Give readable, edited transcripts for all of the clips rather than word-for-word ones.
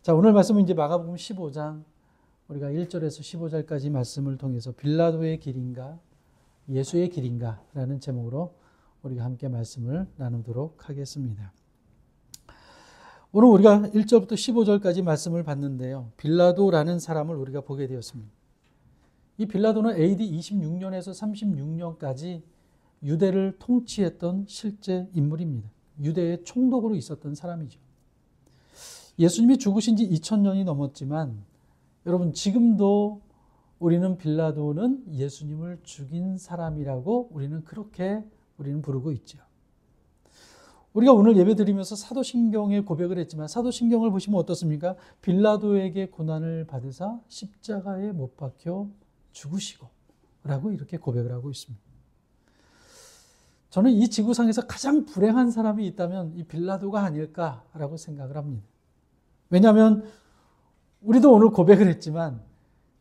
자, 오늘 말씀은 이제 마가복음 15장 우리가 1절에서 15절까지 말씀을 통해서 빌라도의 길인가 예수의 길인가 라는 제목으로 우리가 함께 말씀을 나누도록 하겠습니다. 오늘 우리가 1절부터 15절까지 말씀을 봤는데요. 빌라도라는 사람을 우리가 보게 되었습니다. 이 빌라도는 AD 26년에서 36년까지 유대를 통치했던 실제 인물입니다. 유대의 총독으로 있었던 사람이죠. 예수님이 죽으신 지 2000년이 넘었지만 여러분 지금도 우리는 빌라도는 예수님을 죽인 사람이라고 우리는 부르고 있죠. 우리가 오늘 예배 드리면서 사도신경의 고백을 했지만 사도신경을 보시면 어떻습니까? 빌라도에게 고난을 받으사 십자가에 못 박혀 죽으시고 라고 이렇게 고백을 하고 있습니다. 저는 이 지구상에서 가장 불행한 사람이 있다면 이 빌라도가 아닐까라고 생각을 합니다. 왜냐하면 우리도 오늘 고백을 했지만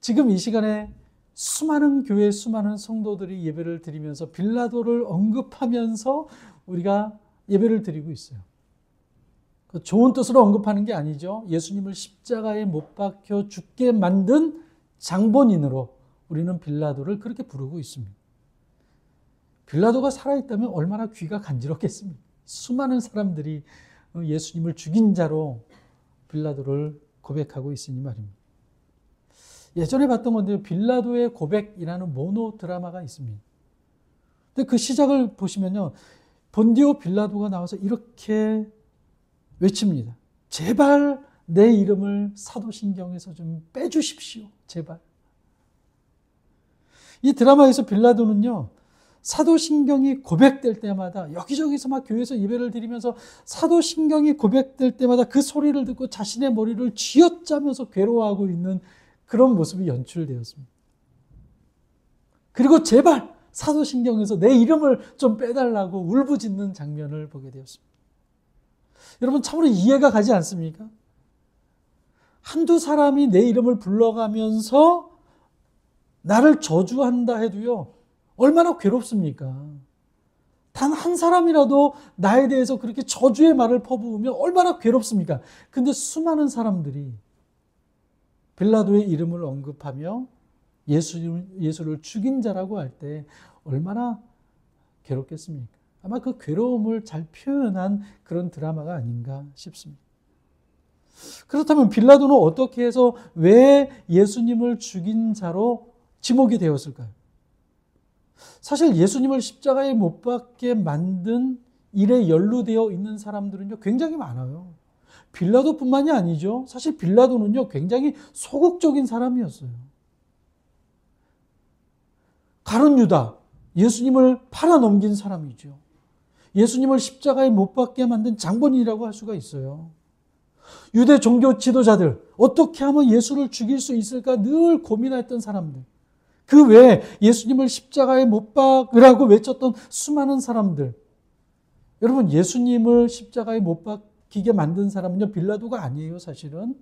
지금 이 시간에 수많은 교회 수많은 성도들이 예배를 드리면서 빌라도를 언급하면서 우리가 예배를 드리고 있어요. 좋은 뜻으로 언급하는 게 아니죠. 예수님을 십자가에 못 박혀 죽게 만든 장본인으로 우리는 빌라도를 그렇게 부르고 있습니다. 빌라도가 살아있다면 얼마나 귀가 간지럽겠습니까? 수많은 사람들이 예수님을 죽인 자로 빌라도를 고백하고 있으니 말입니다. 예전에 봤던 건데요. 빌라도의 고백이라는 모노 드라마가 있습니다. 근데 그 시작을 보시면요. 본디오 빌라도가 나와서 이렇게 외칩니다. 제발 내 이름을 사도신경에서 좀 빼주십시오. 제발. 이 드라마에서 빌라도는요. 사도신경이 고백될 때마다 여기저기서 막 교회에서 예배를 드리면서 사도신경이 고백될 때마다 그 소리를 듣고 자신의 머리를 쥐어짜면서 괴로워하고 있는 그런 모습이 연출되었습니다. 그리고 제발 사도신경에서 내 이름을 좀 빼달라고 울부짖는 장면을 보게 되었습니다. 여러분 참으로 이해가 가지 않습니까? 한두 사람이 내 이름을 불러가면서 나를 저주한다 해도요. 얼마나 괴롭습니까? 단 한 사람이라도 나에 대해서 그렇게 저주의 말을 퍼부으면 얼마나 괴롭습니까? 근데 수많은 사람들이 빌라도의 이름을 언급하며 예수를 죽인 자라고 할 때 얼마나 괴롭겠습니까? 아마 그 괴로움을 잘 표현한 그런 드라마가 아닌가 싶습니다. 그렇다면 빌라도는 어떻게 해서 왜 예수님을 죽인 자로 지목이 되었을까요? 사실 예수님을 십자가에 못 박게 만든 일에 연루되어 있는 사람들은요, 굉장히 많아요. 빌라도뿐만이 아니죠. 사실 빌라도는요, 굉장히 소극적인 사람이었어요. 가룟 유다, 예수님을 팔아넘긴 사람이죠. 예수님을 십자가에 못 박게 만든 장본인이라고 할 수가 있어요. 유대 종교 지도자들, 어떻게 하면 예수를 죽일 수 있을까 늘 고민했던 사람들. 그 외에 예수님을 십자가에 못 박으라고 외쳤던 수많은 사람들. 여러분, 예수님을 십자가에 못 박히게 만든 사람은요, 빌라도가 아니에요, 사실은.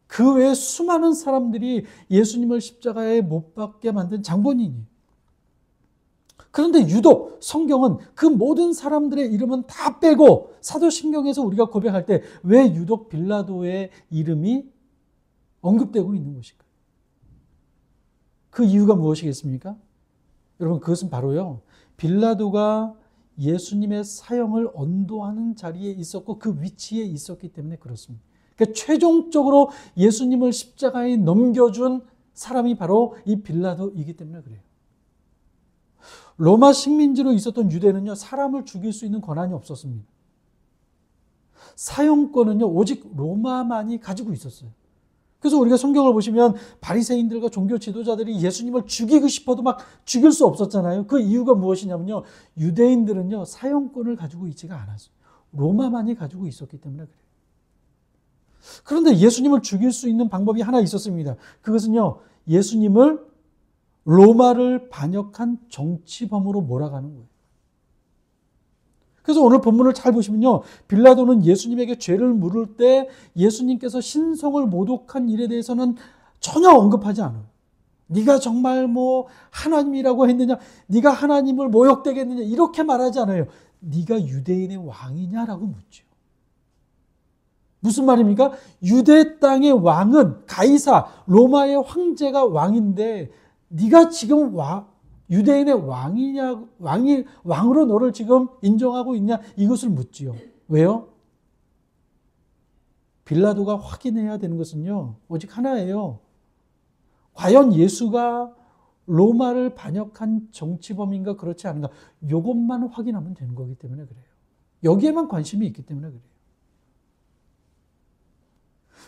그 외에 수많은 사람들이 예수님을 십자가에 못 박게 만든 장본인이에요. 그런데 유독 성경은 그 모든 사람들의 이름은 다 빼고 사도신경에서 우리가 고백할 때 왜 유독 빌라도의 이름이 언급되고 있는 것일까요? 그 이유가 무엇이겠습니까? 여러분, 그것은 바로요, 빌라도가 예수님의 사형을 언도하는 자리에 있었고 그 위치에 있었기 때문에 그렇습니다. 그러니까 최종적으로 예수님을 십자가에 넘겨준 사람이 바로 이 빌라도이기 때문에 그래요. 로마 식민지로 있었던 유대는요, 사람을 죽일 수 있는 권한이 없었습니다. 사형권은요, 오직 로마만이 가지고 있었어요. 그래서 우리가 성경을 보시면 바리새인들과 종교 지도자들이 예수님을 죽이고 싶어도 막 죽일 수 없었잖아요. 그 이유가 무엇이냐면요, 유대인들은요, 사형권을 가지고 있지가 않았어요. 로마만이 가지고 있었기 때문에 그래요. 그런데 예수님을 죽일 수 있는 방법이 하나 있었습니다. 그것은요, 예수님을 로마를 반역한 정치범으로 몰아가는 거예요. 그래서 오늘 본문을 잘 보시면요, 빌라도는 예수님에게 죄를 물을 때 예수님께서 신성을 모독한 일에 대해서는 전혀 언급하지 않아요. 네가 정말 하나님이라고 했느냐, 네가 하나님을 모욕되게 했느냐, 이렇게 말하지 않아요. 네가 유대인의 왕이냐라고 묻죠. 무슨 말입니까? 유대 땅의 왕은 가이사, 로마의 황제가 왕인데 네가 지금 유대인의 왕으로 너를 지금 인정하고 있냐? 이것을 묻지요. 왜요? 빌라도가 확인해야 되는 것은요, 오직 하나예요. 과연 예수가 로마를 반역한 정치범인가 그렇지 않은가? 이것만 확인하면 되는 거기 때문에 그래요. 여기에만 관심이 있기 때문에 그래요.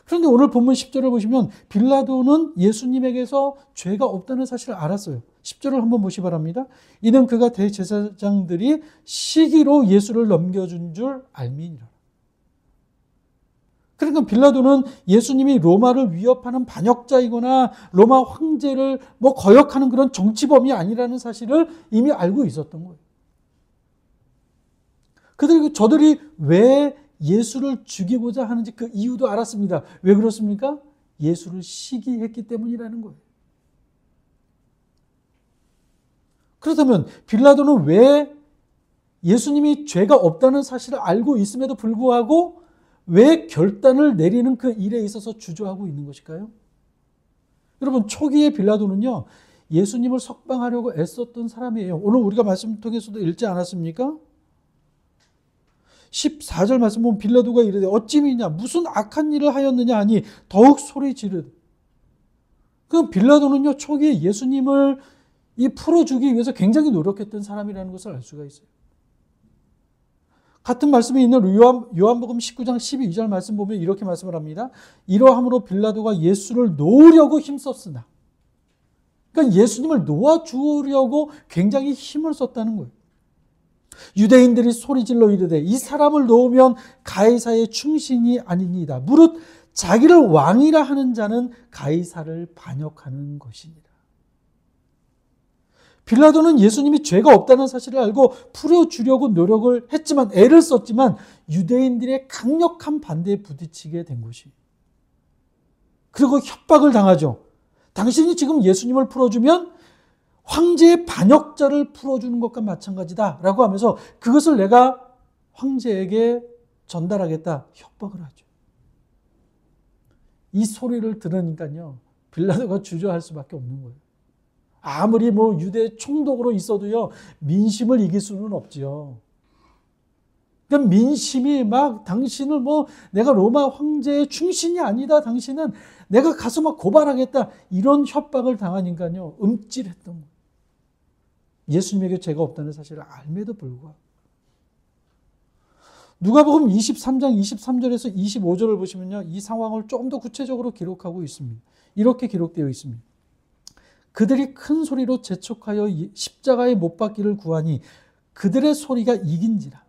그런데 오늘 본문 10절을 보시면 빌라도는 예수님에게서 죄가 없다는 사실을 알았어요. 10절을 한번 보시 바랍니다. 이는 그가 대제사장들이 시기로 예수를 넘겨준 줄 알미니라. 그러니까 빌라도는 예수님이 로마를 위협하는 반역자이거나 로마 황제를 거역하는 그런 정치범이 아니라는 사실을 이미 알고 있었던 거예요. 저들이 왜 예수를 죽이고자 하는지 그 이유도 알았습니다. 왜 그렇습니까? 예수를 시기했기 때문이라는 거예요. 그렇다면 빌라도는 왜 예수님이 죄가 없다는 사실을 알고 있음에도 불구하고 왜 결단을 내리는 그 일에 있어서 주저하고 있는 것일까요? 여러분, 초기의 빌라도는요, 예수님을 석방하려고 애썼던 사람이에요. 오늘 우리가 말씀 통해서도 읽지 않았습니까? 14절 말씀 보면 빌라도가 이르되 어찌 미냐 무슨 악한 일을 하였느냐 하니 더욱 소리 지르되. 그럼 빌라도는요, 초기에 예수님을 풀어주기 위해서 굉장히 노력했던 사람이라는 것을 알 수가 있어요. 같은 말씀에 있는 요한복음 19장 12절 말씀 보면 이렇게 말씀을 합니다. 이러함으로 빌라도가 예수를 놓으려고 힘썼으나, 그러니까 예수님을 놓아주려고 굉장히 힘을 썼다는 거예요. 유대인들이 소리질러 이르되 이 사람을 놓으면 가이사의 충신이 아니니이다. 무릇 자기를 왕이라 하는 자는 가이사를 반역하는 것이니라. 빌라도는 예수님이 죄가 없다는 사실을 알고 풀어주려고 노력을 했지만, 애를 썼지만 유대인들의 강력한 반대에 부딪히게 된 것이. 그리고 협박을 당하죠. 당신이 지금 예수님을 풀어주면 황제의 반역자를 풀어주는 것과 마찬가지다 라고 하면서 그것을 내가 황제에게 전달하겠다 협박을 하죠. 이 소리를 들으니까요, 빌라도가 주저할 수밖에 없는 거예요. 아무리 유대 총독으로 있어도요, 민심을 이길 수는 없지요. 그러니까 민심이 당신을 내가 로마 황제의 충신이 아니다, 당신은 내가 가서 고발하겠다, 이런 협박을 당하니까요, 움찔했던 거예요. 예수님에게 죄가 없다는 사실을 알매도 불구하고. 누가복음 23장 23절에서 25절을 보시면요, 이 상황을 좀 더 구체적으로 기록하고 있습니다. 이렇게 기록되어 있습니다. 그들이 큰 소리로 재촉하여 십자가에 못 박기를 구하니 그들의 소리가 이긴지라.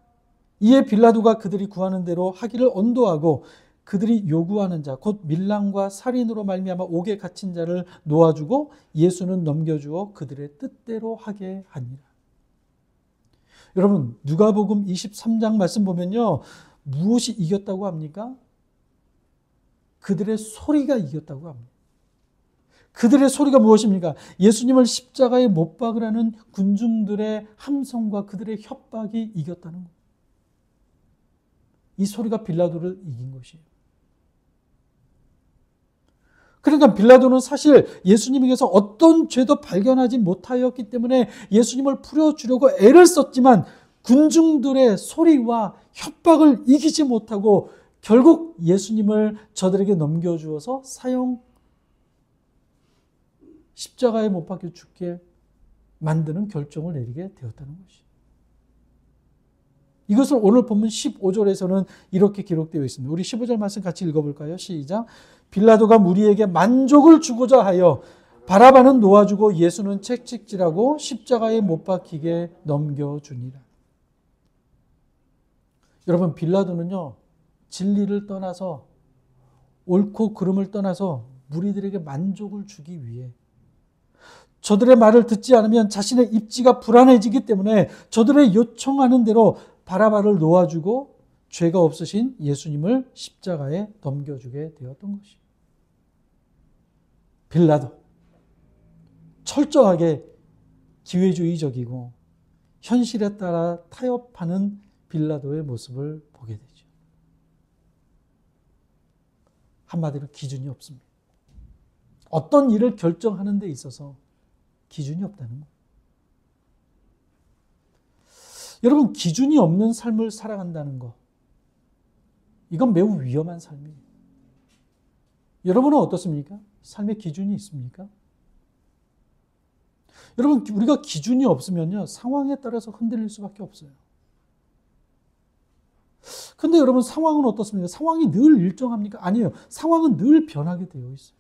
이에 빌라도가 그들이 구하는 대로 하기를 언도하고 그들이 요구하는 자 곧 밀랑과 살인으로 말미암아 옥에 갇힌 자를 놓아주고 예수는 넘겨주어 그들의 뜻대로 하게 하니라. 여러분, 누가복음 23장 말씀 보면요, 무엇이 이겼다고 합니까? 그들의 소리가 이겼다고 합니다. 그들의 소리가 무엇입니까? 예수님을 십자가에 못 박으라는 군중들의 함성과 그들의 협박이 이겼다는 거예요. 이 소리가 빌라도를 이긴 것이에요. 그러니까 빌라도는 사실 예수님에게서 어떤 죄도 발견하지 못하였기 때문에 예수님을 풀어주려고 애를 썼지만 군중들의 소리와 협박을 이기지 못하고 결국 예수님을 저들에게 넘겨주어서 십자가에 못 박혀 죽게 만드는 결정을 내리게 되었다는 것이죠. 이것을 오늘 본문 15절에서는 이렇게 기록되어 있습니다. 우리 15절 말씀 같이 읽어볼까요? 시작. 빌라도가 무리에게 만족을 주고자 하여 바라바는 놓아주고 예수는 채찍질하고 십자가에 못 박히게 넘겨주니라. 여러분, 빌라도는요, 진리를 떠나서 옳고 그름을 떠나서 무리들에게 만족을 주기 위해 저들의 말을 듣지 않으면 자신의 입지가 불안해지기 때문에 저들의 요청하는 대로 바라바를 놓아주고 죄가 없으신 예수님을 십자가에 넘겨주게 되었던 것입니다. 빌라도, 철저하게 기회주의적이고 현실에 따라 타협하는 빌라도의 모습을 보게 되죠. 한마디로 기준이 없습니다. 어떤 일을 결정하는 데 있어서 기준이 없다는 거예요. 여러분, 기준이 없는 삶을 살아간다는 거, 이건 매우 위험한 삶이에요. 여러분은 어떻습니까? 삶의 기준이 있습니까? 여러분, 우리가 기준이 없으면요, 상황에 따라서 흔들릴 수밖에 없어요. 근데 여러분, 상황은 어떻습니까? 상황이 늘 일정합니까? 아니에요. 상황은 늘 변하게 되어 있어요.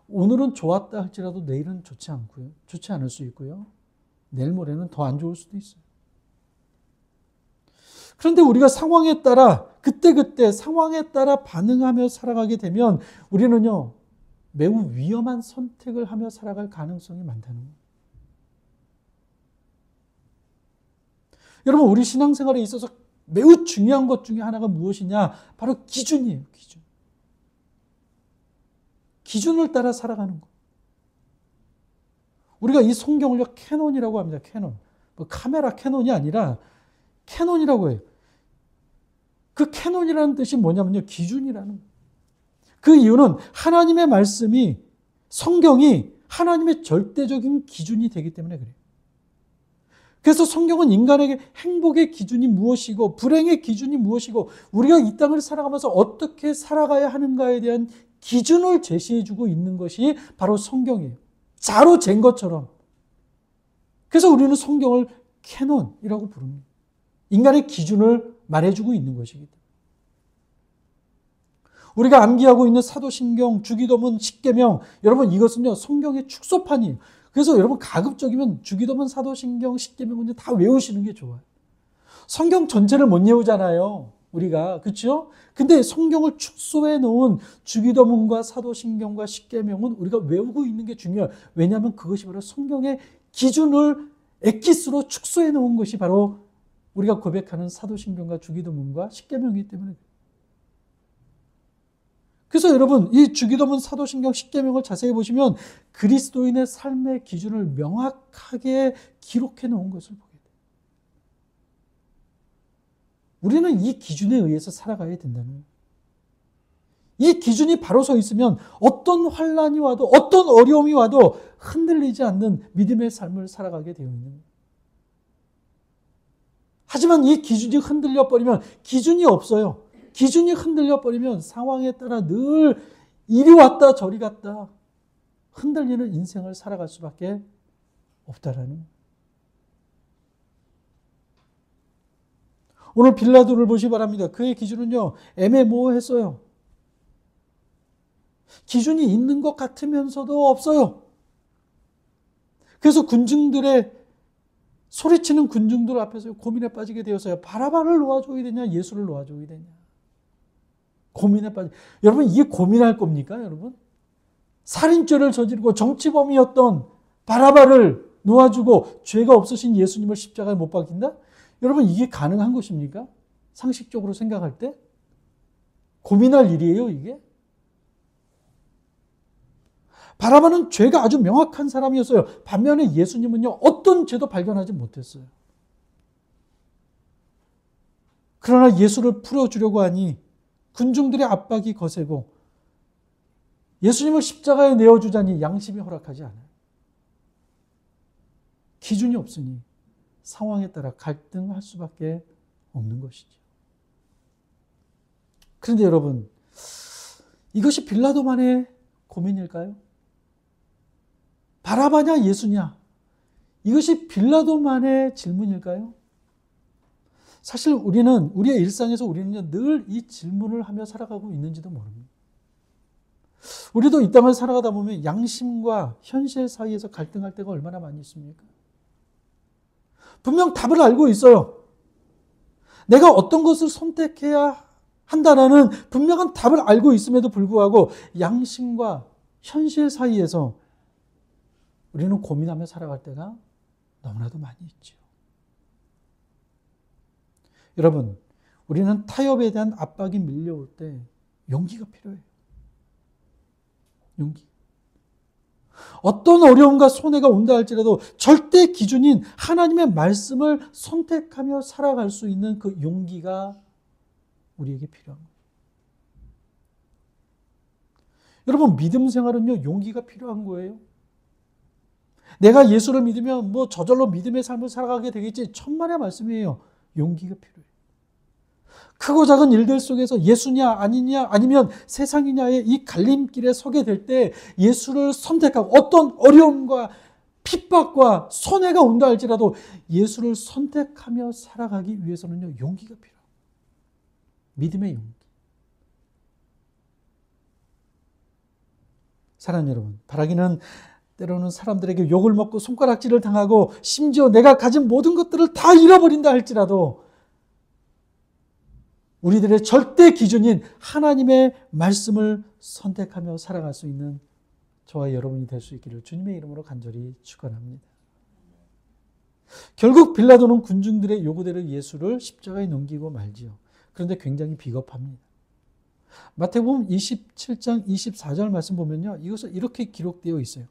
오늘은 좋았다 할지라도 내일은 좋지 않을 수 있고요. 내일 모레는 더 안 좋을 수도 있어요. 그런데 우리가 상황에 따라 그때 상황에 따라 반응하며 살아가게 되면 우리는요, 매우 위험한 선택을 하며 살아갈 가능성이 많다는 거예요. 여러분, 우리 신앙생활에 있어서 매우 중요한 것 중에 하나가 무엇이냐? 바로 기준이에요. 기준. 기준을 따라 살아가는 것. 우리가 이 성경을요, 캐논이라고 합니다. 캐논. 뭐 카메라 캐논이 아니라 캐논이라고 해요. 그 캐논이라는 뜻이 뭐냐면요, 기준이라는 거예요. 그 이유는 하나님의 말씀이, 성경이 하나님의 절대적인 기준이 되기 때문에 그래요. 그래서 성경은 인간에게 행복의 기준이 무엇이고 불행의 기준이 무엇이고 우리가 이 땅을 살아가면서 어떻게 살아가야 하는가에 대한 기준을 제시해주고 있는 것이 바로 성경이에요. 자로 잰 것처럼. 그래서 우리는 성경을 캐논이라고 부릅니다. 인간의 기준을 말해주고 있는 것이기 때문에. 우리가 암기하고 있는 사도신경, 주기도문, 십계명, 여러분 이것은요, 성경의 축소판이에요. 그래서 여러분 가급적이면 주기도문, 사도신경, 십계명은 다 외우시는 게 좋아요. 성경 전체를 못 외우잖아요, 우리가. 그렇죠? 근데 성경을 축소해 놓은 주기도문과 사도신경과 십계명은 우리가 외우고 있는 게 중요해요. 왜냐하면 그것이 바로 성경의 기준을 엑기스로 축소해 놓은 것이 바로 우리가 고백하는 사도신경과 주기도문과 십계명이기 때문에. 그래서 여러분, 이 주기도문, 사도신경, 십계명을 자세히 보시면 그리스도인의 삶의 기준을 명확하게 기록해 놓은 것을 보게 돼요. 우리는 이 기준에 의해서 살아가야 된다는 거예요. 이 기준이 바로 서 있으면 어떤 환난이 와도 어떤 어려움이 와도 흔들리지 않는 믿음의 삶을 살아가게 되어 있는 거예요. 하지만 이 기준이 흔들려 버리면 기준이 없어요. 기준이 흔들려 버리면 상황에 따라 늘 이리 왔다 저리 갔다 흔들리는 인생을 살아갈 수밖에 없다라는 거예요. 오늘 빌라도를 보시 바랍니다. 그의 기준은요, 애매모호했어요. 기준이 있는 것 같으면서도 없어요. 그래서 소리치는 군중들 앞에서 고민에 빠지게 되었어요. 바라바를 놓아줘야 되냐, 예수를 놓아줘야 되냐. 고민에 빠지. 여러분, 이게 고민할 겁니까, 여러분? 살인죄를 저지르고 정치범이었던 바라바를 놓아주고 죄가 없으신 예수님을 십자가에 못 박힌다? 여러분, 이게 가능한 것입니까? 상식적으로 생각할 때? 고민할 일이에요, 이게? 바라바는 죄가 아주 명확한 사람이었어요. 반면에 예수님은요, 어떤 죄도 발견하지 못했어요. 그러나 예수를 풀어주려고 하니 군중들의 압박이 거세고 예수님을 십자가에 내어주자니 양심이 허락하지 않아요. 기준이 없으니 상황에 따라 갈등할 수밖에 없는 것이죠. 그런데 여러분, 이것이 빌라도만의 고민일까요? 바라바냐 예수냐? 이것이 빌라도만의 질문일까요? 사실 우리의 일상에서 우리는 늘 이 질문을 하며 살아가고 있는지도 모릅니다. 우리도 이 땅을 살아가다 보면 양심과 현실 사이에서 갈등할 때가 얼마나 많이 있습니까? 분명 답을 알고 있어요. 내가 어떤 것을 선택해야 한다라는 분명한 답을 알고 있음에도 불구하고 양심과 현실 사이에서 우리는 고민하며 살아갈 때가 너무나도 많이 있죠. 여러분, 우리는 타협에 대한 압박이 밀려올 때 용기가 필요해요. 용기. 어떤 어려움과 손해가 온다 할지라도 절대 기준인 하나님의 말씀을 선택하며 살아갈 수 있는 그 용기가 우리에게 필요한 거예요. 여러분, 믿음 생활은요, 용기가 필요한 거예요. 내가 예수를 믿으면 뭐 저절로 믿음의 삶을 살아가게 되겠지. 천만의 말씀이에요. 용기가 필요해요. 크고 작은 일들 속에서 예수냐 아니냐 아니면 세상이냐의 이 갈림길에 서게 될 때 예수를 선택하고 어떤 어려움과 핍박과 손해가 온다 할지라도 예수를 선택하며 살아가기 위해서는요, 용기가 필요해요. 믿음의 용기. 사랑하는 여러분, 바라기는 때로는 사람들에게 욕을 먹고 손가락질을 당하고 심지어 내가 가진 모든 것들을 다 잃어버린다 할지라도 우리들의 절대 기준인 하나님의 말씀을 선택하며 살아갈 수 있는 저와 여러분이 될 수 있기를 주님의 이름으로 간절히 축원합니다. 결국 빌라도는 군중들의 요구대로 예수를 십자가에 넘기고 말지요. 그런데 굉장히 비겁합니다. 마태복음 27장 24절 말씀 보면요, 이것은 이렇게 기록되어 있어요.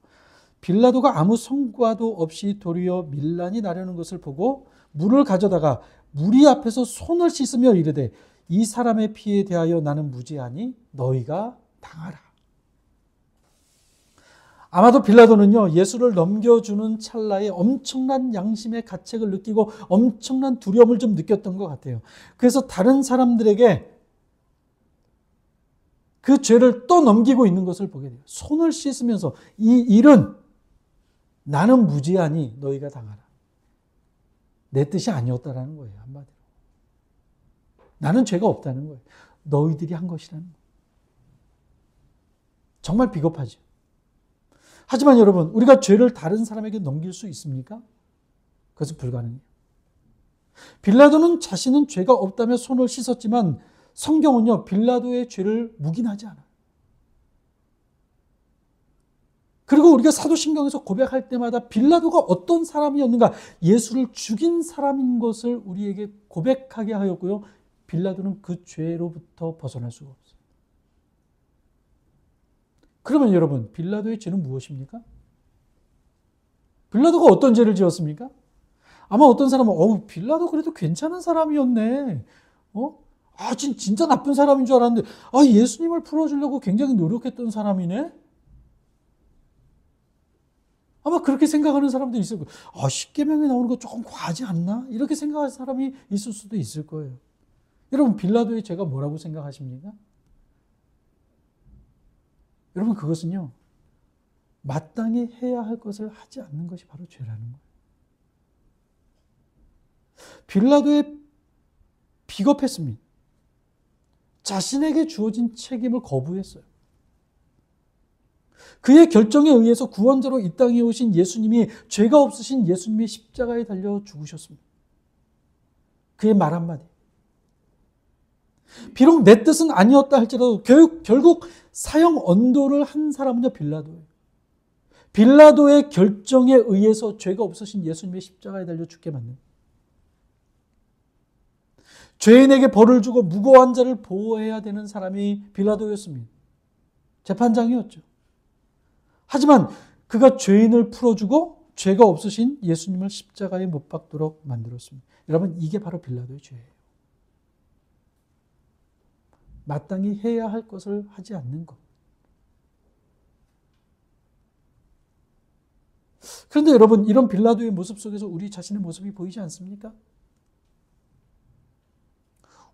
빌라도가 아무 성과도 없이 도리어 밀란이 나려는 것을 보고 물을 가져다가 무리 앞에서 손을 씻으며 이르되 이 사람의 피에 대하여 나는 무죄하니 너희가 당하라. 아마도 빌라도는요, 예수를 넘겨주는 찰나에 엄청난 양심의 가책을 느끼고 엄청난 두려움을 좀 느꼈던 것 같아요. 그래서 다른 사람들에게 그 죄를 또 넘기고 있는 것을 보게 돼요. 손을 씻으면서 이 일은 나는 무죄하니 너희가 당하라. 내 뜻이 아니었다라는 거예요, 한마디로. 나는 죄가 없다는 거예요. 너희들이 한 것이라는 거예요. 정말 비겁하죠. 하지만 여러분, 우리가 죄를 다른 사람에게 넘길 수 있습니까? 그것은 불가능해요. 빌라도는 자신은 죄가 없다며 손을 씻었지만 성경은요, 빌라도의 죄를 묵인하지 않아요. 그리고 우리가 사도신경에서 고백할 때마다 빌라도가 어떤 사람이었는가, 예수를 죽인 사람인 것을 우리에게 고백하게 하였고요, 빌라도는 그 죄로부터 벗어날 수가 없어요. 그러면 여러분, 빌라도의 죄는 무엇입니까? 빌라도가 어떤 죄를 지었습니까? 아마 어떤 사람은 빌라도 그래도 괜찮은 사람이었네. 진짜 나쁜 사람인 줄 알았는데 예수님을 풀어주려고 굉장히 노력했던 사람이네. 아마 그렇게 생각하는 사람도 있을 거예요. 십계명에 나오는 거 조금 과하지 않나? 이렇게 생각하는 사람이 있을 수도 있을 거예요. 여러분, 빌라도의 죄가 뭐라고 생각하십니까? 여러분, 그것은요, 마땅히 해야 할 것을 하지 않는 것이 바로 죄라는 거예요. 빌라도의 비겁했습니다. 자신에게 주어진 책임을 거부했어요. 그의 결정에 의해서 구원자로 이 땅에 오신 예수님이, 죄가 없으신 예수님이 십자가에 달려 죽으셨습니다. 그의 말 한마디. 비록 내 뜻은 아니었다 할지라도 결국 사형 언도를 한 사람은요, 빌라도예요. 빌라도의 결정에 의해서 죄가 없으신 예수님의 십자가에 달려 죽게 만든, 죄인에게 벌을 주고 무고한 자를 보호해야 되는 사람이 빌라도였습니다. 재판장이었죠. 하지만 그가 죄인을 풀어주고 죄가 없으신 예수님을 십자가에 못 박도록 만들었습니다. 여러분, 이게 바로 빌라도의 죄예요. 마땅히 해야 할 것을 하지 않는 것. 그런데 여러분, 이런 빌라도의 모습 속에서 우리 자신의 모습이 보이지 않습니까?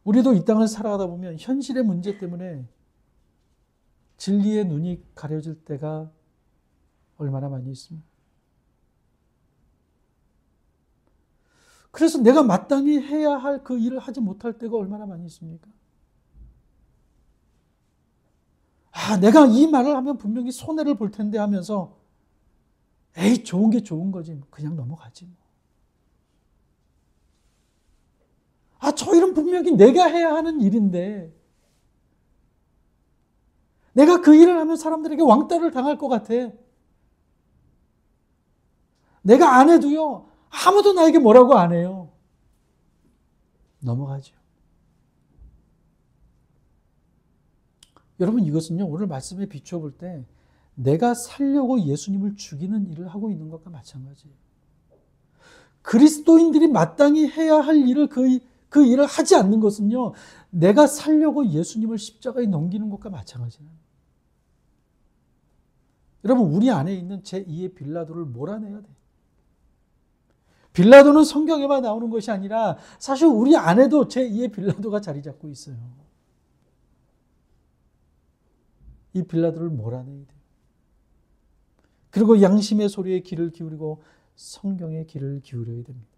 우리도 이 땅을 살아가다 보면 현실의 문제 때문에 진리의 눈이 가려질 때가 얼마나 많이 있습니까? 그래서 내가 마땅히 해야 할 그 일을 하지 못할 때가 얼마나 많이 있습니까? 내가 이 말을 하면 분명히 손해를 볼 텐데 하면서 좋은 게 좋은 거지, 그냥 넘어가지 뭐. 저 일은 분명히 내가 해야 하는 일인데 내가 그 일을 하면 사람들에게 왕따를 당할 것 같아. 내가 안 해도요, 아무도 나에게 뭐라고 안 해요. 넘어가죠. 여러분, 이것은요, 오늘 말씀에 비추어 볼 때 내가 살려고 예수님을 죽이는 일을 하고 있는 것과 마찬가지예요. 그리스도인들이 마땅히 해야 할 일을 그 일을 하지 않는 것은요, 내가 살려고 예수님을 십자가에 넘기는 것과 마찬가지예요. 여러분, 우리 안에 있는 제2의 빌라도를 몰아내야 돼요. 빌라도는 성경에만 나오는 것이 아니라 사실 우리 안에도 제2의 빌라도가 자리 잡고 있어요. 이 빌라도를 몰아내야 돼요. 그리고 양심의 소리에 귀를 기울이고 성경의 귀를 기울여야 됩니다.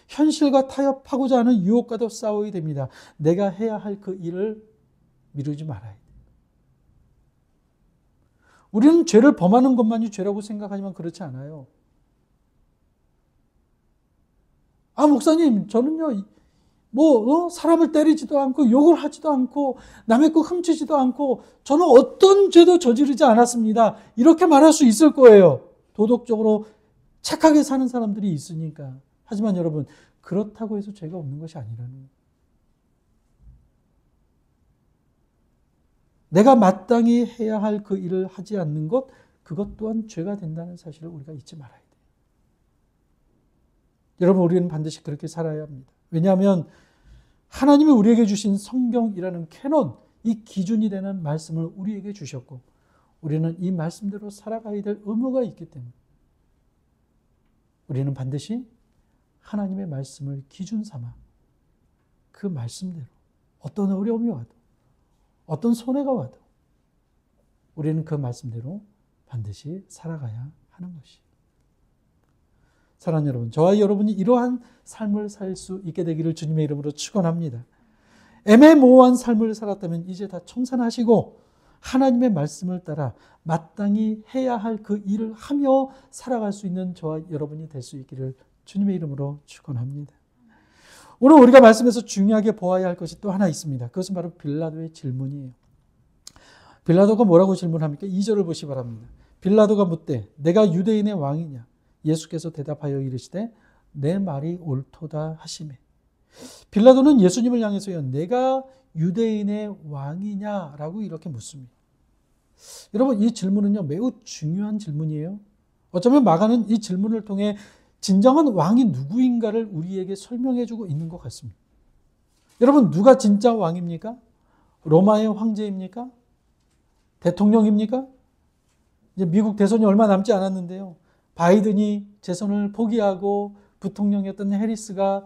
현실과 타협하고자 하는 유혹과도 싸워야 됩니다. 내가 해야 할 그 일을 미루지 말아야 돼요. 우리는 죄를 범하는 것만이 죄라고 생각하지만 그렇지 않아요. 아, 목사님, 저는요, 사람을 때리지도 않고, 욕을 하지도 않고, 남의 거 훔치지도 않고, 저는 어떤 죄도 저지르지 않았습니다. 이렇게 말할 수 있을 거예요. 도덕적으로 착하게 사는 사람들이 있으니까. 하지만 여러분, 그렇다고 해서 죄가 없는 것이 아니라는 거예요. 내가 마땅히 해야 할 그 일을 하지 않는 것, 그것 또한 죄가 된다는 사실을 우리가 잊지 말아야 돼요. 여러분, 우리는 반드시 그렇게 살아야 합니다. 왜냐하면 하나님이 우리에게 주신 성경이라는 캐논, 이 기준이 되는 말씀을 우리에게 주셨고 우리는 이 말씀대로 살아가야 될 의무가 있기 때문에 우리는 반드시 하나님의 말씀을 기준 삼아 그 말씀대로 어떤 어려움이 와도 어떤 손해가 와도 우리는 그 말씀대로 반드시 살아가야 하는 것이에요. 사랑하는 여러분, 저와 여러분이 이러한 삶을 살 수 있게 되기를 주님의 이름으로 축원합니다. 애매모호한 삶을 살았다면 이제 다 청산하시고 하나님의 말씀을 따라 마땅히 해야 할 그 일을 하며 살아갈 수 있는 저와 여러분이 될 수 있기를 주님의 이름으로 축원합니다. 오늘 우리가 말씀에서 중요하게 보아야 할 것이 또 하나 있습니다. 그것은 바로 빌라도의 질문이에요. 빌라도가 뭐라고 질문합니까? 2절을 보시기 바랍니다. 빌라도가 묻되 내가 유대인의 왕이냐? 예수께서 대답하여 이르시되 내 말이 옳도다 하시매. 빌라도는 예수님을 향해서요, 내가 유대인의 왕이냐라고 이렇게 묻습니다. 여러분, 이 질문은요 매우 중요한 질문이에요. 어쩌면 마가는 이 질문을 통해 진정한 왕이 누구인가를 우리에게 설명해주고 있는 것 같습니다. 여러분, 누가 진짜 왕입니까? 로마의 황제입니까? 대통령입니까? 이제 미국 대선이 얼마 남지 않았는데요. 바이든이 재선을 포기하고 부통령이었던 해리스가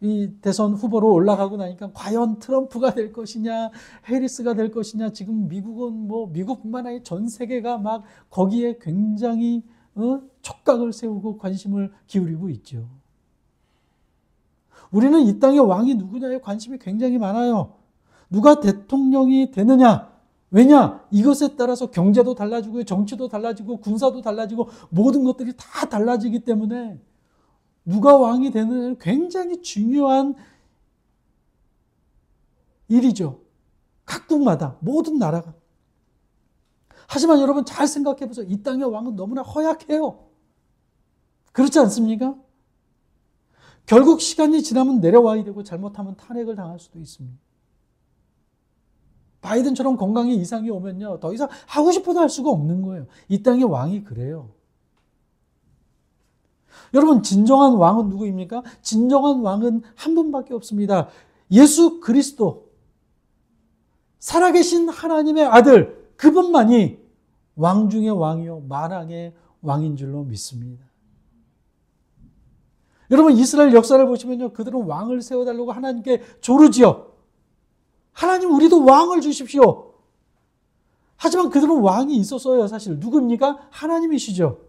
이 대선 후보로 올라가고 나니까 과연 트럼프가 될 것이냐, 해리스가 될 것이냐, 지금 미국은 미국뿐만 아니라 전 세계가 막 거기에 굉장히 촉각을 세우고 관심을 기울이고 있죠. 우리는 이 땅의 왕이 누구냐에 관심이 굉장히 많아요. 누가 대통령이 되느냐? 왜냐? 이것에 따라서 경제도 달라지고 정치도 달라지고 군사도 달라지고 모든 것들이 다 달라지기 때문에 누가 왕이 되느냐는 굉장히 중요한 일이죠. 각국마다 모든 나라가. 하지만 여러분 잘 생각해 보세요. 이 땅의 왕은 너무나 허약해요. 그렇지 않습니까? 결국 시간이 지나면 내려와야 되고 잘못하면 탄핵을 당할 수도 있습니다. 바이든처럼 건강에 이상이 오면요, 더 이상 하고 싶어도 할 수가 없는 거예요. 이 땅의 왕이 그래요. 여러분, 진정한 왕은 누구입니까? 진정한 왕은 한 분밖에 없습니다. 예수 그리스도, 살아계신 하나님의 아들, 그분만이 왕 중의 왕이요 만왕의 왕인 줄로 믿습니다. 여러분, 이스라엘 역사를 보시면요, 그들은 왕을 세워달라고 하나님께 조르지요. 하나님, 우리도 왕을 주십시오. 하지만 그들은 왕이 있었어요. 사실 누구입니까? 하나님이시죠.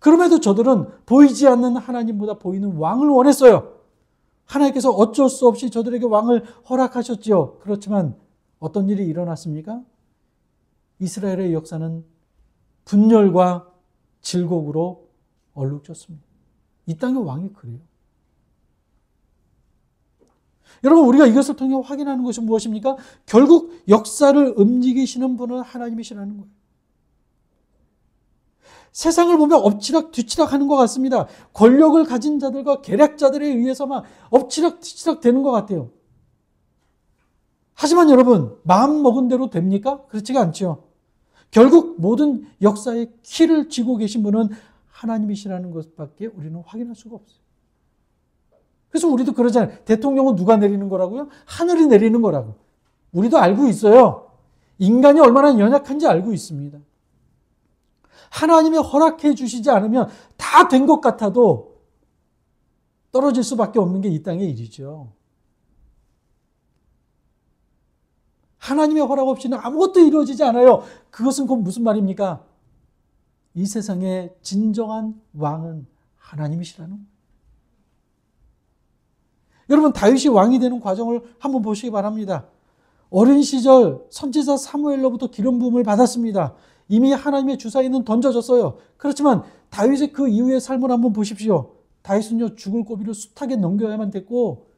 그럼에도 저들은 보이지 않는 하나님보다 보이는 왕을 원했어요. 하나님께서 어쩔 수 없이 저들에게 왕을 허락하셨지요. 그렇지만 어떤 일이 일어났습니까? 이스라엘의 역사는 분열과 질곡으로 얼룩졌습니다. 이 땅의 왕이 그래요. 여러분, 우리가 이것을 통해 확인하는 것은 무엇입니까? 결국 역사를 움직이시는 분은 하나님이시라는 거예요. 세상을 보면 엎치락 뒤치락 하는 것 같습니다. 권력을 가진 자들과 계략자들에 의해서 막 엎치락 뒤치락 되는 것 같아요. 하지만 여러분, 마음 먹은 대로 됩니까? 그렇지가 않죠. 결국 모든 역사의 키를 쥐고 계신 분은 하나님이시라는 것밖에 우리는 확인할 수가 없어요. 그래서 우리도 그러잖아요. 대통령은 누가 내리는 거라고요? 하늘이 내리는 거라고. 우리도 알고 있어요. 인간이 얼마나 연약한지 알고 있습니다. 하나님이 허락해 주시지 않으면 다 된 것 같아도 떨어질 수밖에 없는 게 이 땅의 일이죠. 하나님의 허락 없이는 아무것도 이루어지지 않아요. 그것은 곧 무슨 말입니까? 이 세상의 진정한 왕은 하나님이시라는 거예요. 여러분, 다윗이 왕이 되는 과정을 한번 보시기 바랍니다. 어린 시절 선지자 사무엘로부터 기름 부음을 받았습니다. 이미 하나님의 주사위는 던져졌어요. 그렇지만 다윗의 그 이후의 삶을 한번 보십시오. 다윗은요, 죽을 고비를 숱하게 넘겨야만 됐고,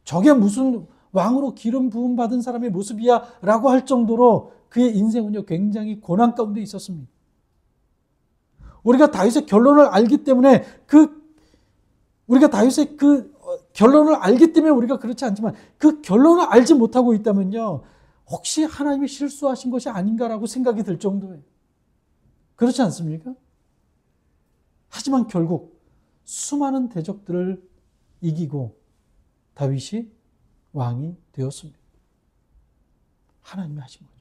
저게 무슨 왕으로 기름 부음 받은 사람의 모습이야 라고 할 정도로 그의 인생은요, 굉장히 고난 가운데 있었습니다. 우리가 다윗의 결론을 알기 때문에 우리가 다윗의 결론을 알기 때문에 우리가 그렇지 않지만 그 결론을 알지 못하고 있다면요, 혹시 하나님이 실수하신 것이 아닌가라고 생각이 들 정도예요. 그렇지 않습니까? 하지만 결국 수많은 대적들을 이기고 다윗이 왕이 되었습니다. 하나님이 하신 거죠.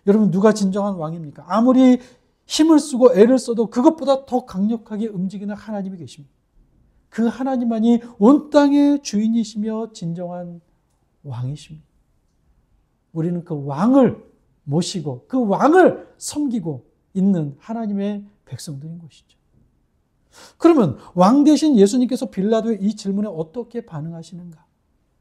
여러분, 누가 진정한 왕입니까? 아무리 힘을 쓰고 애를 써도 그것보다 더 강력하게 움직이는 하나님이 계십니다. 그 하나님만이 온 땅의 주인이시며 진정한 왕이십니다. 우리는 그 왕을 모시고 그 왕을 섬기고 있는 하나님의 백성들인 것이죠. 그러면 왕 대신 예수님께서 빌라도의 이 질문에 어떻게 반응하시는가?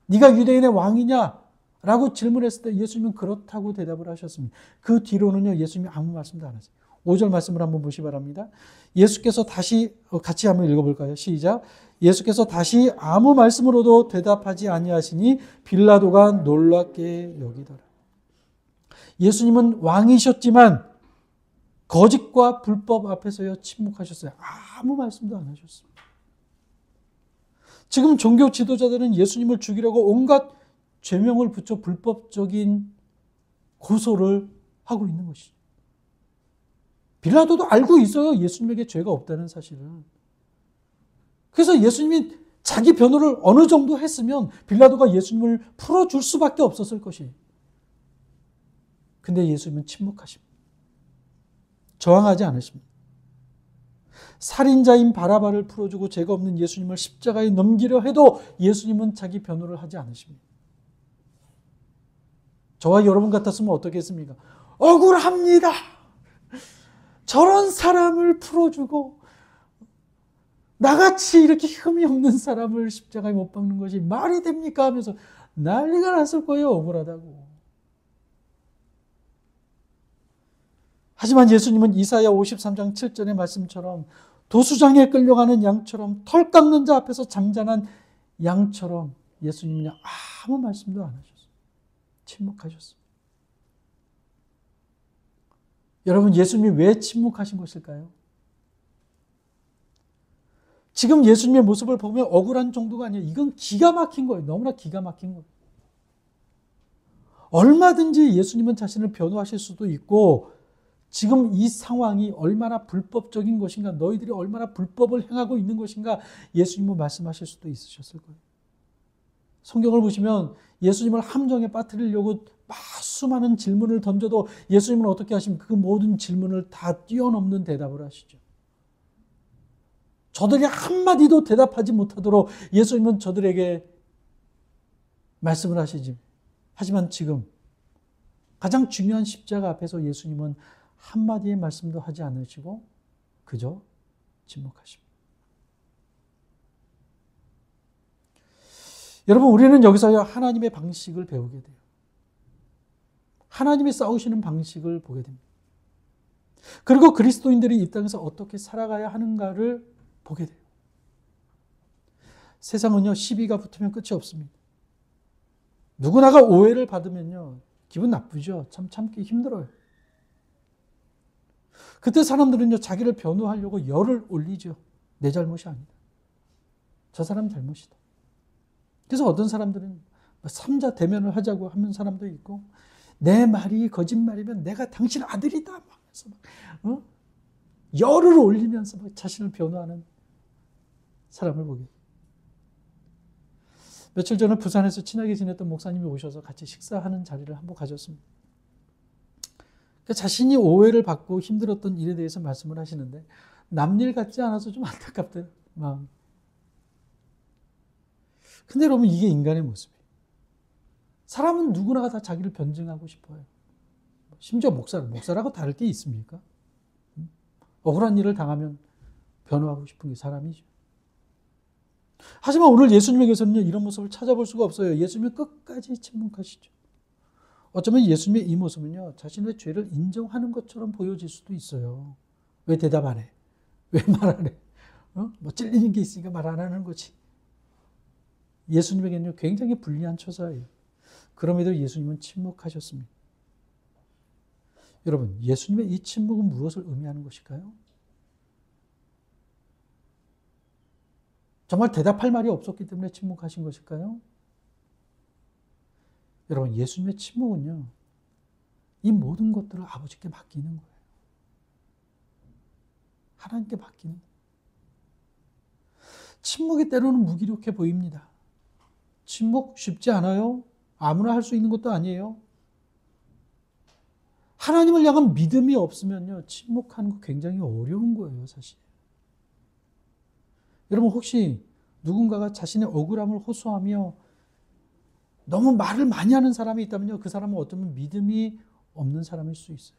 네가 유대인의 왕이냐? 라고 질문했을 때 예수님은 그렇다고 대답을 하셨습니다. 그 뒤로는요, 예수님이 아무 말씀도 안 하세요. 5절 말씀을 한번 보시기 바랍니다. 예수께서 다시 같이 한번 읽어볼까요? 시작. 예수께서 다시 아무 말씀으로도 대답하지 아니하시니 빌라도가 놀랍게 여기더라. 예수님은 왕이셨지만 거짓과 불법 앞에서요 침묵하셨어요. 아무 말씀도 안 하셨습니다. 지금 종교 지도자들은 예수님을 죽이려고 온갖 죄명을 붙여 불법적인 고소를 하고 있는 것이죠. 빌라도도 알고 있어요. 예수님에게 죄가 없다는 사실을. 그래서 예수님이 자기 변호를 어느 정도 했으면 빌라도가 예수님을 풀어줄 수밖에 없었을 것이에요. 근데 예수님은 침묵하십니다. 저항하지 않으십니다. 살인자인 바라바를 풀어주고 죄가 없는 예수님을 십자가에 넘기려 해도 예수님은 자기 변호를 하지 않으십니다. 저와 여러분 같았으면 어떻겠습니까? 억울합니다. 저런 사람을 풀어주고 나같이 이렇게 흠이 없는 사람을 십자가에 못 박는 것이 말이 됩니까? 하면서 난리가 났을 거예요. 억울하다고. 하지만 예수님은 이사야 53장 7절의 말씀처럼 도수장에 끌려가는 양처럼 털 깎는 자 앞에서 잠잠한 양처럼 예수님은 아무 말씀도 안 하셨어요. 침묵하셨어요. 여러분, 예수님이 왜 침묵하신 것일까요? 지금 예수님의 모습을 보면 억울한 정도가 아니에요. 이건 기가 막힌 거예요. 너무나 기가 막힌 거예요. 얼마든지 예수님은 자신을 변호하실 수도 있고 지금 이 상황이 얼마나 불법적인 것인가, 너희들이 얼마나 불법을 행하고 있는 것인가 예수님은 말씀하실 수도 있으셨을 거예요. 성경을 보시면 예수님을 함정에 빠뜨리려고 막 수많은 질문을 던져도 예수님은 어떻게 하십니까? 그 모든 질문을 다 뛰어넘는 대답을 하시죠. 저들이 한마디도 대답하지 못하도록 예수님은 저들에게 말씀을 하시지. 하지만 지금 가장 중요한 십자가 앞에서 예수님은 한마디의 말씀도 하지 않으시고 그저 침묵하십니다. 여러분, 우리는 여기서 하나님의 방식을 배우게 돼요. 하나님이 싸우시는 방식을 보게 됩니다. 그리고 그리스도인들이 이 땅에서 어떻게 살아가야 하는가를 보게 돼요. 세상은요, 시비가 붙으면 끝이 없습니다. 누구나가 오해를 받으면요, 기분 나쁘죠. 참 참기 힘들어요. 그때 사람들은요, 자기를 변호하려고 열을 올리죠. 내 잘못이 아니다. 저 사람 잘못이다. 그래서 어떤 사람들은 삼자 대면을 하자고 하는 사람도 있고, 내 말이 거짓말이면 내가 당신 아들이다. 막 해서 열을 올리면서 막 자신을 변호하는 사람을 보게 돼요. 며칠 전에 부산에서 친하게 지냈던 목사님이 오셔서 같이 식사하는 자리를 한번 가졌습니다. 그러니까 자신이 오해를 받고 힘들었던 일에 대해서 말씀을 하시는데 남일 같지 않아서 좀 안타깝대요. 마음. 근데 여러분 이게 인간의 모습이에요. 사람은 누구나 다 자기를 변증하고 싶어요. 심지어 목사라고 다를 게 있습니까? 억울한 일을 당하면 변호하고 싶은 게 사람이죠. 하지만 오늘 예수님에게서는요, 이런 모습을 찾아볼 수가 없어요. 예수님은 끝까지 침묵하시죠. 어쩌면 예수님의 이 모습은요, 자신의 죄를 인정하는 것처럼 보여질 수도 있어요. 왜 대답 안 해? 왜 말 안 해? 뭐 찔리는 게 있으니까 말 안 하는 거지. 예수님에게는요, 굉장히 불리한 처사예요. 그럼에도 예수님은 침묵하셨습니다. 여러분, 예수님의 이 침묵은 무엇을 의미하는 것일까요? 정말 대답할 말이 없었기 때문에 침묵하신 것일까요? 여러분, 예수님의 침묵은요, 이 모든 것들을 아버지께 맡기는 거예요. 하나님께 맡기는 거예요. 침묵이 때로는 무기력해 보입니다. 침묵 쉽지 않아요. 아무나 할 수 있는 것도 아니에요. 하나님을 향한 믿음이 없으면요, 침묵하는 거 굉장히 어려운 거예요, 사실. 여러분, 혹시 누군가가 자신의 억울함을 호소하며 너무 말을 많이 하는 사람이 있다면요, 그 사람은 어쩌면 믿음이 없는 사람일 수 있어요.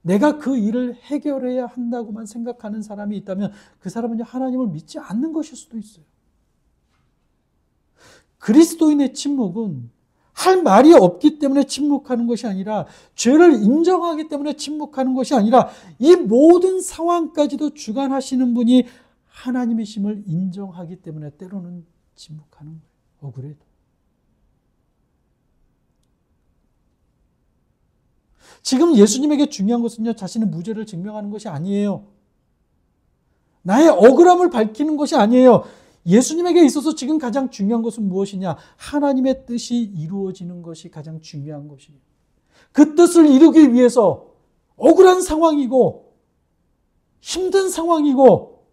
내가 그 일을 해결해야 한다고만 생각하는 사람이 있다면 그 사람은 하나님을 믿지 않는 것일 수도 있어요. 그리스도인의 침묵은 할 말이 없기 때문에 침묵하는 것이 아니라, 죄를 인정하기 때문에 침묵하는 것이 아니라, 이 모든 상황까지도 주관하시는 분이 하나님이심을 인정하기 때문에 때로는 침묵하는 거예요. 억울해도. 지금 예수님에게 중요한 것은요, 자신의 무죄를 증명하는 것이 아니에요. 나의 억울함을 밝히는 것이 아니에요. 예수님에게 있어서 지금 가장 중요한 것은 무엇이냐? 하나님의 뜻이 이루어지는 것이 가장 중요한 것이에요. 그 뜻을 이루기 위해서 억울한 상황이고 힘든 상황이고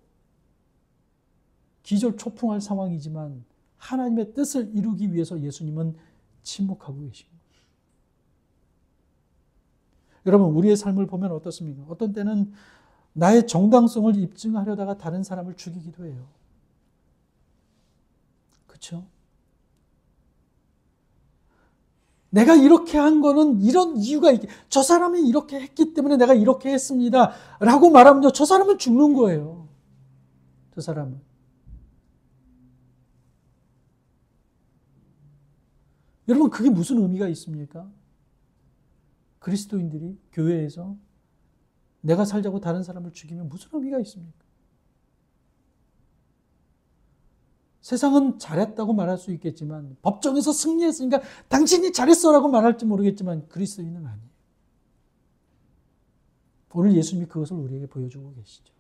기절초풍할 상황이지만 하나님의 뜻을 이루기 위해서 예수님은 침묵하고 계십니다. 여러분, 우리의 삶을 보면 어떻습니까? 어떤 때는 나의 정당성을 입증하려다가 다른 사람을 죽이기도 해요. 그렇죠? 내가 이렇게 한 거는 이런 이유가 있기, 저 사람이 이렇게 했기 때문에 내가 이렇게 했습니다 라고 말하면요, 저 사람은 죽는 거예요. 저 사람은. 여러분, 그게 무슨 의미가 있습니까? 그리스도인들이 교회에서 내가 살자고 다른 사람을 죽이면 무슨 의미가 있습니까? 세상은 잘했다고 말할 수 있겠지만, 법정에서 승리했으니까 당신이 잘했어라고 말할지 모르겠지만 그리스도인은 아니에요. 오늘 예수님이 그것을 우리에게 보여주고 계시죠.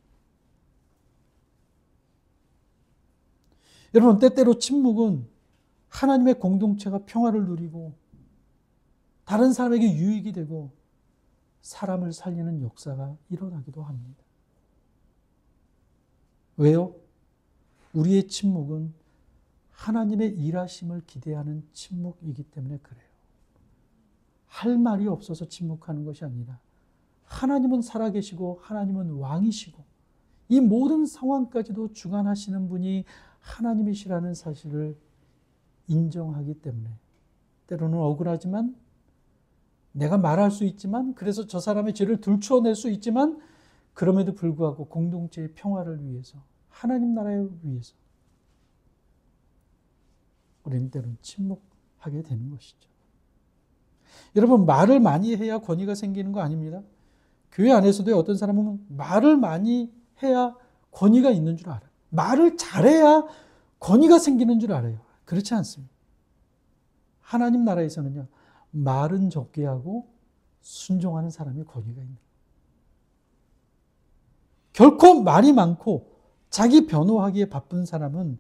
여러분, 때때로 침묵은 하나님의 공동체가 평화를 누리고 다른 사람에게 유익이 되고 사람을 살리는 역사가 일어나기도 합니다. 왜요? 우리의 침묵은 하나님의 일하심을 기대하는 침묵이기 때문에 그래요. 할 말이 없어서 침묵하는 것이 아니라, 하나님은 살아계시고 하나님은 왕이시고 이 모든 상황까지도 주관하시는 분이 하나님이시라는 사실을 인정하기 때문에, 때로는 억울하지만, 내가 말할 수 있지만, 그래서 저 사람의 죄를 들추어낼 수 있지만, 그럼에도 불구하고 공동체의 평화를 위해서, 하나님 나라를 위해서 우리는 때로는 침묵하게 되는 것이죠. 여러분, 말을 많이 해야 권위가 생기는 거 아닙니다. 교회 안에서도 어떤 사람은 말을 많이 해야 권위가 있는 줄 알아요. 말을 잘해야 권위가 생기는 줄 알아요. 그렇지 않습니다. 하나님 나라에서는요, 말은 적게 하고 순종하는 사람이 권위가 있는 거예요. 결코 말이 많고 자기 변호하기에 바쁜 사람은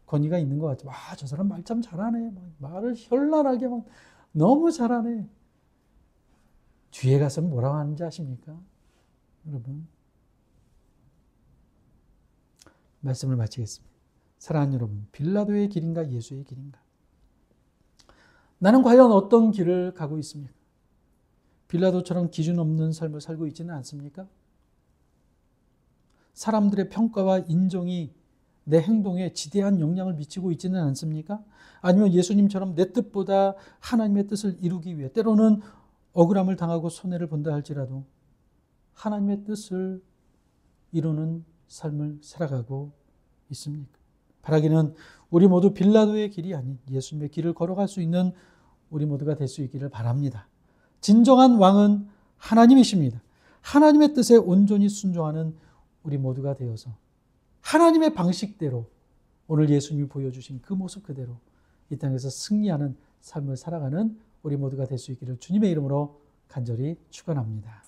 권위가 있는 것 같죠. 와, 저 사람 말 참 잘하네. 말을 현란하게 막 너무 잘하네. 뒤에 가서 뭐라고 하는지 아십니까? 여러분, 말씀을 마치겠습니다. 사랑하는 여러분, 빌라도의 길인가 예수의 길인가? 나는 과연 어떤 길을 가고 있습니까? 빌라도처럼 기준 없는 삶을 살고 있지는 않습니까? 사람들의 평가와 인정이 내 행동에 지대한 영향을 미치고 있지는 않습니까? 아니면 예수님처럼 내 뜻보다 하나님의 뜻을 이루기 위해 때로는 억울함을 당하고 손해를 본다 할지라도 하나님의 뜻을 이루는 삶을 살아가고 있습니까? 바라기는 우리 모두 빌라도의 길이 아닌 예수님의 길을 걸어갈 수 있는 우리 모두가 될 수 있기를 바랍니다. 진정한 왕은 하나님이십니다. 하나님의 뜻에 온전히 순종하는 우리 모두가 되어서 하나님의 방식대로 오늘 예수님이 보여주신 그 모습 그대로 이 땅에서 승리하는 삶을 살아가는 우리 모두가 될 수 있기를 주님의 이름으로 간절히 축원합니다.